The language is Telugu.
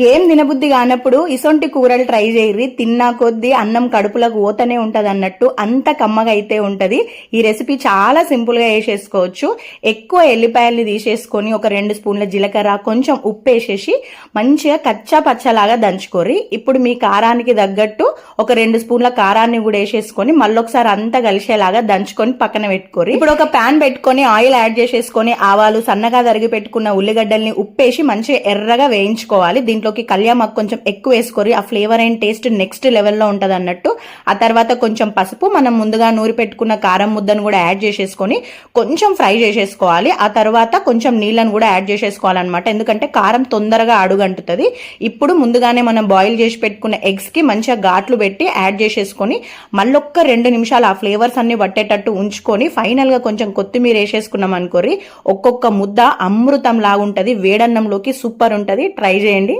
ఏం తినబుద్ధి కానప్పుడు ఇసొంటి కూరలు ట్రై చేయర్రి. తిన్నా కొద్దీ అన్నం కడుపులకు పోతనే ఉంటది అన్నట్టు అంత కమ్మగా అయితే ఉంటది. ఈ రెసిపీ చాలా సింపుల్ గా వేసేసుకోవచ్చు. ఎక్కువ ఎల్లిపాయల్ని తీసేసుకొని ఒక 2 స్పూన్ల జీలకర్ర, కొంచెం ఉప్పు వేసేసి మంచిగా కచ్చా పచ్చలాగా దంచుకోర్రి. ఇప్పుడు మీ కారానికి తగ్గట్టు ఒక 2 స్పూన్ల కారాన్ని కూడా వేసేసుకొని మళ్ళొకసారి అంతా కలిసేలాగా దంచుకొని పక్కన పెట్టుకోర్రి. ఇప్పుడు ఒక ప్యాన్ పెట్టుకొని ఆయిల్ యాడ్ చేసేసుకొని ఆవాలు, సన్నగా తరిగి పెట్టుకున్న ఉల్లిగడ్డల్ని ఉప్పేసి మంచిగా ఎర్రగా వేయించుకోవాలి. దీంట్లోకి కళ్యామాకు కొంచెం ఎక్కువ వేసుకోరి. ఆ ఫ్లేవర్ అండ్ టేస్ట్ నెక్స్ట్ లెవెల్లో ఉంటది అన్నట్టు. ఆ తర్వాత కొంచెం పసుపు, మనం ముందుగా నూరి పెట్టుకున్న కారం ముద్దను కూడా యాడ్ చేసేసుకొని కొంచెం ఫ్రై చేసేసుకోవాలి. ఆ తర్వాత కొంచెం నీళ్ళను కూడా యాడ్ చేసేసుకోవాలన్నమాట, ఎందుకంటే కారం తొందరగా అడుగంటుతుంది. ఇప్పుడు ముందుగానే మనం బాయిల్ చేసి పెట్టుకున్న ఎగ్స్ కి మంచిగా ఘాట్లు పెట్టి యాడ్ చేసేసుకొని మళ్ళొక్క 2 నిమిషాలు ఆ ఫ్లేవర్స్ అన్ని పట్టేటట్టు ఉంచుకొని ఫైనల్ గా కొంచెం కొత్తిమీర వేసేసుకున్నాం అనుకోరి, ఒక్కొక్క ముద్ద అమృతం లాగుంటది. వేడన్నంలోకి సూపర్ ఉంటది. ట్రై చేయండి.